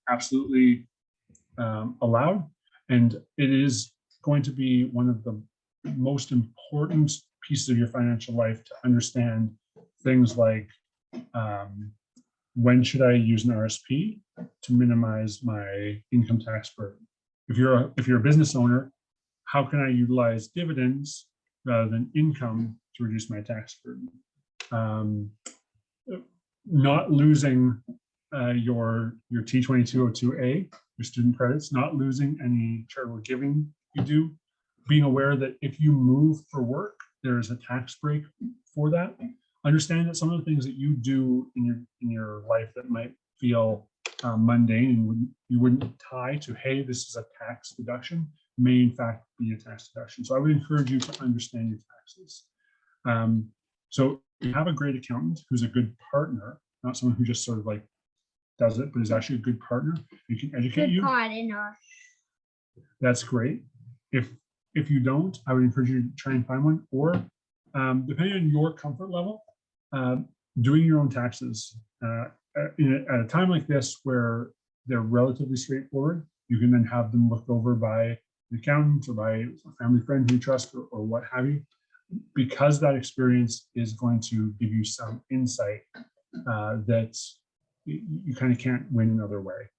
absolutely allowed. And it is going to be one of the most important pieces of your financial life to understand things like when should I use an RSP to minimize my income tax burden? If you're a business owner, how can I utilize dividends rather than income to reduce my tax burden? Not losing your T2202A, your student credits, not losing any charitable giving you do, being aware that if you move for work, there is a tax break for that. Understand that some of the things that you do in your life that might feel mundane and you wouldn't tie to, hey, this is a tax deduction, may in fact be a tax deduction. So I would encourage you to understand your taxes. So you have a great accountant who's a good partner, not someone who just sort of like does it, but is actually a good partner. You can educate you. That's great. If you don't, I would encourage you to try and find one, or depending on your comfort level, doing your own taxes at a time like this where they're relatively straightforward. You can then have them looked over by an accountant or by a family friend who you trust or what have you, because that experience is going to give you some insight that you kind of can't win another way.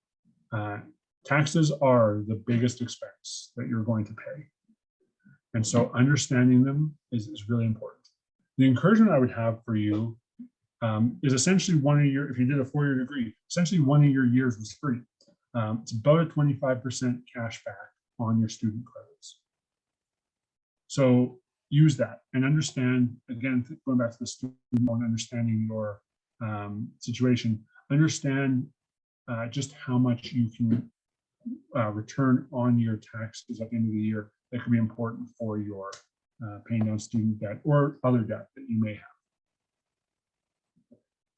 Taxes are the biggest expense that you're going to pay. And so understanding them is really important. The encouragement I would have for you is essentially if you did a 4-year degree, essentially one of your years was free. It's about a 25% cash back on your student credits. So use that and understand, again, going back to the student loan, understanding your situation, understand just how much you can return on your taxes at the end of the year that could be important for your paying down student debt or other debt that you may have.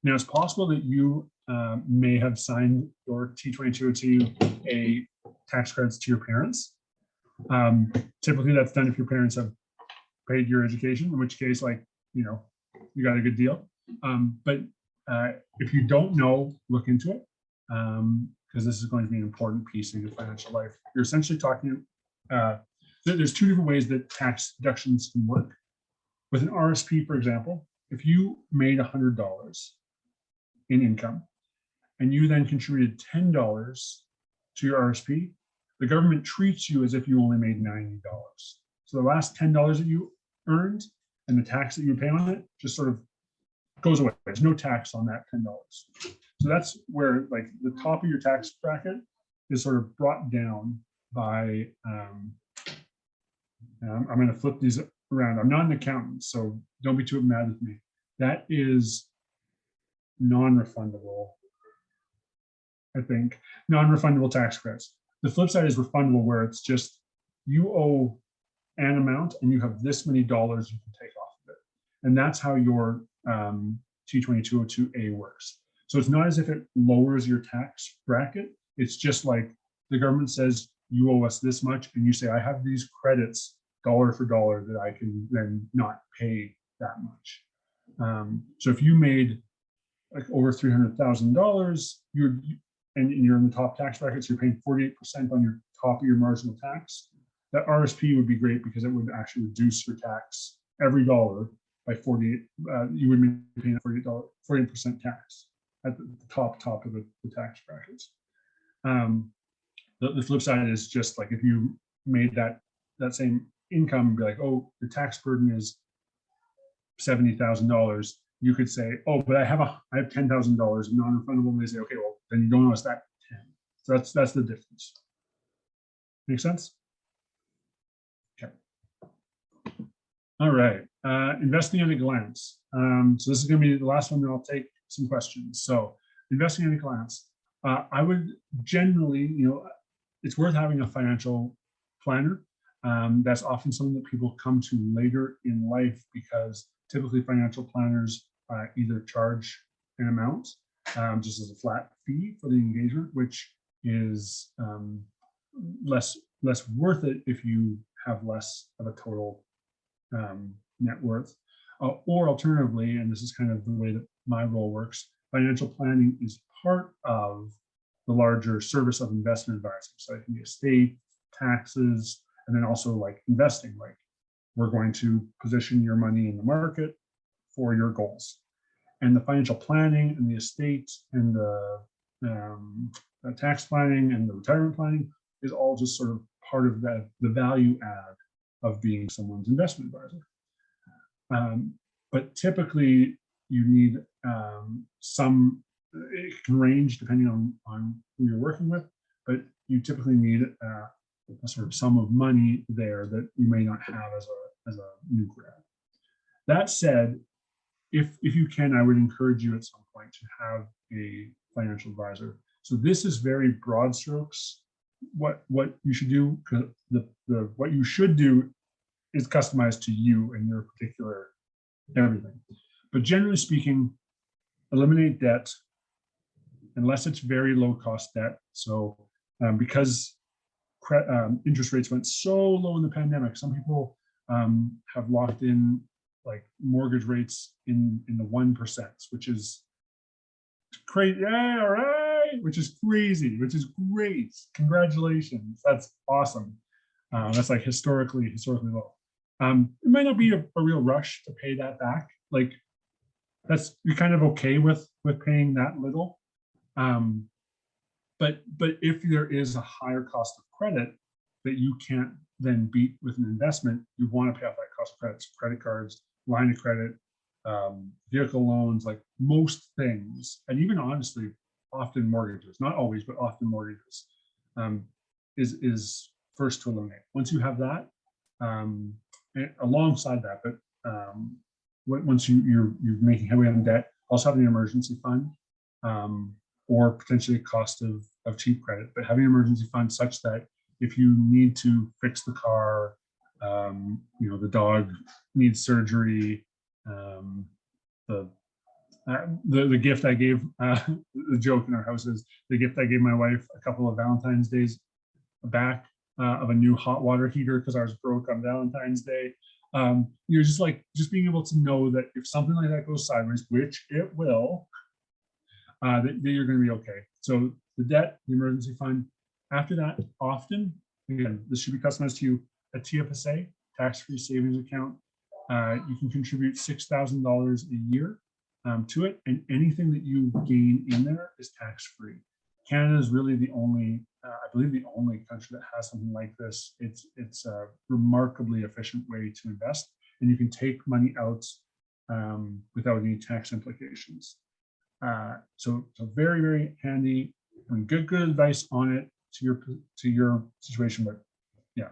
Now, it's possible that you may have signed your T2202A tax credits to your parents. Typically, that's done if your parents have paid your education, in which case, like, you got a good deal. But if you don't know, look into it, because this is going to be an important piece of your financial life. You're essentially talking, there's two different ways that tax deductions can work. With an RSP, for example, if you made $100 in income, and you then contributed $10 to your RSP, the government treats you as if you only made $90. So the last $10 that you earned and the tax that you pay on it just sort of goes away. There's no tax on that $10. So that's where like the top of your tax bracket is sort of brought down by, I'm going to flip these around. I'm not an accountant, so don't be too mad with me. That is non-refundable, I think, non-refundable tax credits. The flip side is refundable, where it's just you owe an amount and you have this many dollars you can take off of it. And that's how your T2202A works. So it's not as if it lowers your tax bracket. It's just like the government says, you owe us this much, and you say, I have these credits dollar for dollar that I can then not pay that much. So if you made like over $300,000, and you're in the top tax brackets, you're paying 48% on your top of your marginal tax. That RSP would be great because it would actually reduce your tax every dollar by 48. You would be paying 48% tax at the top of the tax brackets. The flip side is just like if you made that same income, be like, oh, the tax burden is $70,000. You could say, oh, but I have $10,000 non-refundable. And they say, okay, well, then you don't owe us that 10. So that's the difference. Make sense? Okay. All right. Investing at a glance. So this is going to be the last one, and I'll take some questions. So investing at a glance. I would generally, it's worth having a financial planner. That's often something that people come to later in life because typically financial planners either charge an amount just as a flat fee for the engagement, which is less worth it if you have less of a total net worth. Or alternatively, and this is kind of the way that my role works, financial planning is part of the larger service of investment advising. So it can be estate, taxes, and then also like investing, like we're going to position your money in the market for your goals. And the financial planning and the estate and the tax planning and the retirement planning is all just sort of part of the value add of being someone's investment advisor. But typically you need some, it can range depending on who you're working with, but you typically need a sort of sum of money there that you may not have as a new grad. That said, if you can, I would encourage you at some point to have a financial advisor. So this is very broad strokes. What you should do, because what you should do is customized to you and your particular everything. But generally speaking, eliminate debt unless it's very low cost debt. So because interest rates went so low in the pandemic, some people have locked in like mortgage rates in the 1%, which is crazy. Yeah, all right, which is crazy, which is great. Congratulations, that's awesome. That's like historically low. It might not be a real rush to pay that back. Like you're kind of okay with paying that little. But if there is a higher cost of credit that you can't then beat with an investment, you want to pay off that cost of credit. So credit cards, line of credit, vehicle loans, like most things, and even honestly, often mortgages, not always, but often mortgages, is first to eliminate. Once you have that, alongside that, but once you're making heavily on debt, also having an emergency fund, or potentially a cost of cheap credit, but having an emergency fund such that if you need to fix the car, the dog needs surgery, the gift I gave, the joke in our house is the gift I gave my wife a couple of Valentine's days back of a new hot water heater because ours broke on Valentine's Day. You're just being able to know that if something like that goes sideways, which it will, that you're going to be okay. So the debt, the emergency fund. After that, often, again, this should be customized to you, a TFSA, tax-free savings account. You can contribute $6,000 a year to it, and anything that you gain in there is tax-free. Canada is really the only, I believe, the only country that has something like this. It's a remarkably efficient way to invest, and you can take money out without any tax implications. So very, very handy. I mean, good advice on it to your situation, but yeah.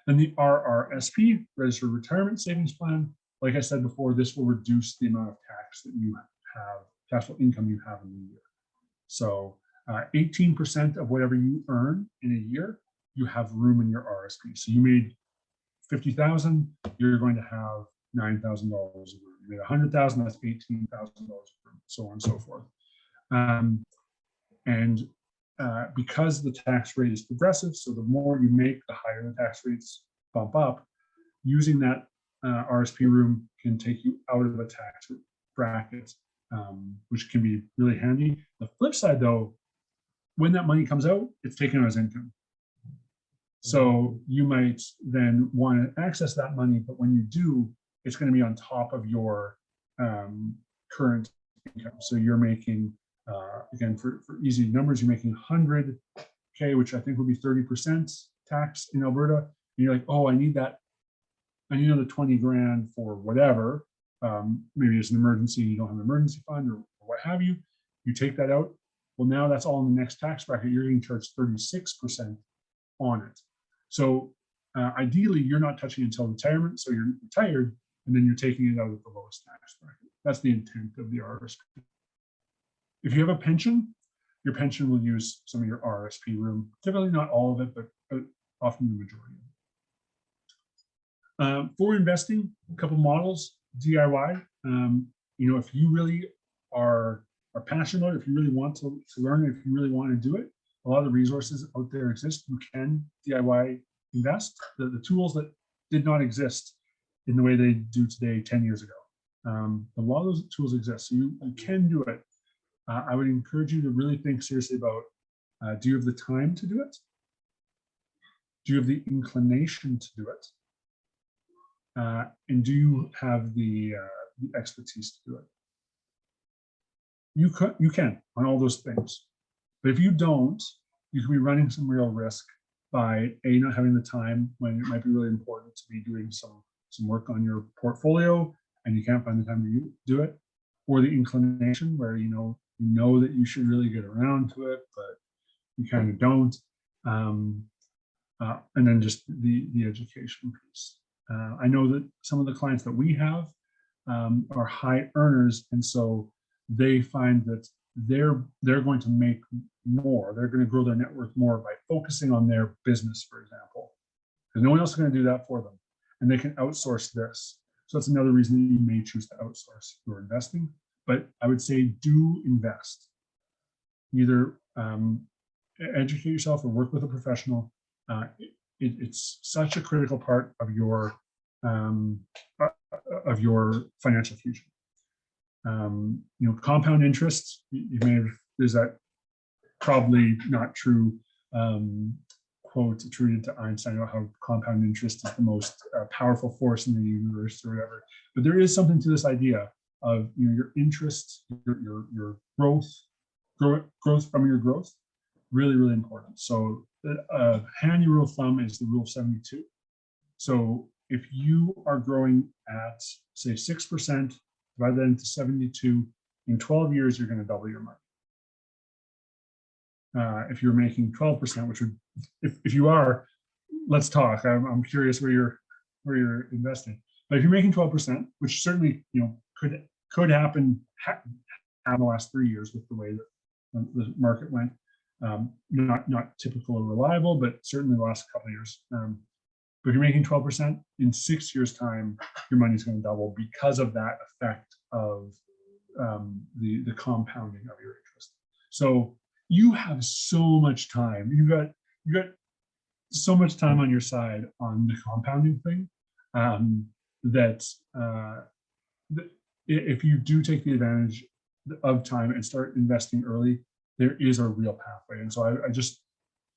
And the RRSP, Registered Retirement Savings Plan, like I said before, this will reduce the amount of tax that you have, taxable income you have in the year. So 18% of whatever you earn in a year, you have room in your RSP. So you made 50,000, you're going to have $9,000 of room. You made 100,000, that's $18,000 of room, so on and so forth. Because the tax rate is progressive, so the more you make, the higher the tax rates bump up. Using that RSP room can take you out of a tax bracket, which can be really handy. The flip side, though, when that money comes out, it's taken out as income. So you might then want to access that money, but when you do, it's going to be on top of your current income. So you're making, again, for easy numbers, you're making 100K, which I think would be 30% tax in Alberta. And you're like, oh, I need another 20 grand for whatever. Maybe it's an emergency, you don't have an emergency fund or what have you. You take that out. Well, now that's all in the next tax bracket. You're getting charged 36% on it. So ideally, you're not touching it until retirement. So you're retired, and then you're taking it out at the lowest tax bracket. That's the intent of the RSP. If you have a pension, your pension will use some of your RSP room. Typically not all of it, but often the majority. For investing, a couple models, DIY. If you really are passionate about it, if you really want to learn it, if you really want to do it, a lot of the resources out there exist. You can DIY invest. The tools that did not exist in the way they do today 10 years ago. A lot of those tools exist, so you can do it. I would encourage you to really think seriously about, do you have the time to do it? Do you have the inclination to do it? And do you have the expertise to do it? You can on all those things. But if you don't, you can be running some real risk by not having the time when it might be really important to be doing some work on your portfolio and you can't find the time to do it, or the inclination where you know that you should really get around to it, but you kind of don't. And then just the education piece. I know that some of the clients that we have are high earners, and so they find that they're going to make more. They're going to grow their net worth more by focusing on their business, for example, because no one else is going to do that for them, and they can outsource this. So that's another reason that you may choose to outsource your investing. But I would say do invest. Either educate yourself or work with a professional. It's such a critical part of your financial future. Compound interest, you may have, there's that probably not true quote attributed to Einstein about how compound interest is the most powerful force in the universe or whatever. But there is something to this idea of your interest, your growth from your growth, really, really important. So a handy rule of thumb is the rule of 72. So if you are growing at, say, 6%, divide that into 72, in 12 years, you're going to double your money. If you're making 12%, which would, if you are, let's talk. I'm curious where you're investing. But if you're making 12%, which certainly could happen in the last 3 years with the way that the market went, not typical or reliable, but certainly the last couple of years. But if you're making 12%, in 6 years' time, your money is going to double because of that effect of the compounding of your interest. So you have so much time. You got so much time on your side on the compounding thing that if you do take the advantage of time and start investing early, there is a real pathway. And so I just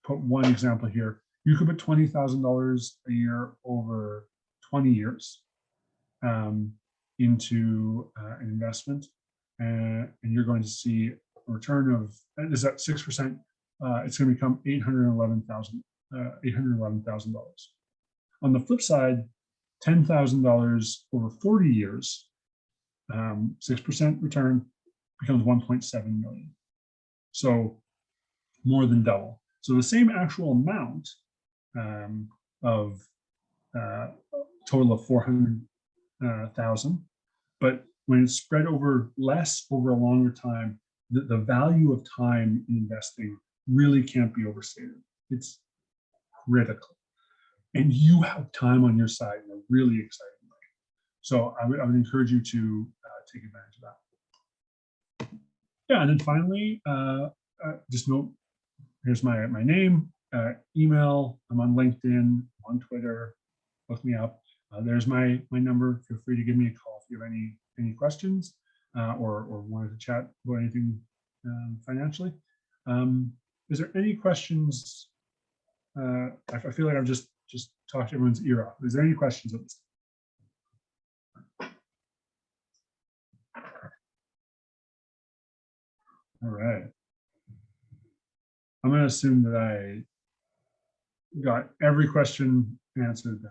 put one example here. You could put $20,000 a year over 20 years into an investment, and you're going to see a return of, is that 6%? It's going to become $811,000. On the flip side, $10,000 over 40 years, 6% return becomes 1.7 million. So more than double. So the same actual amount of total of 400,000, but when it's spread over less over a longer time, the value of time in investing really can't be overstated. It's critical. And you have time on your side in a really exciting way. So I would encourage you to take advantage of that. Yeah, and then finally, just note, here's my name, email. I'm on LinkedIn, on Twitter. Look me up. There's my number. Feel free to give me a call if you have any questions or wanted to chat about anything financially. Is there any questions? I feel like I've just talked everyone's ear off. Is there any questions at this time? All right. I'm going to assume that I got every question answered.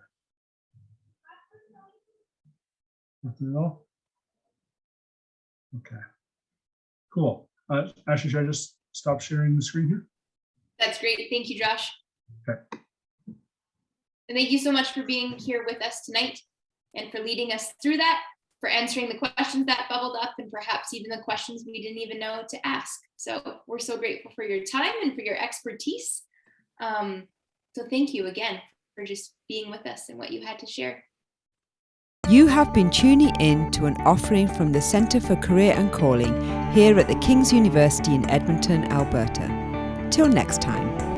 Nothing at all? Okay. Cool. Ashley, should I just stop sharing the screen here? That's great. Thank you, Josh. Okay. And thank you so much for being here with us tonight and for leading us through that, for answering the questions that bubbled up and perhaps even the questions we didn't even know to ask. So we're so grateful for your time and for your expertise. So thank you again for just being with us and what you had to share. You have been tuning in to an offering from the Centre for Career and Calling here at the King's University in Edmonton, Alberta. Till next time.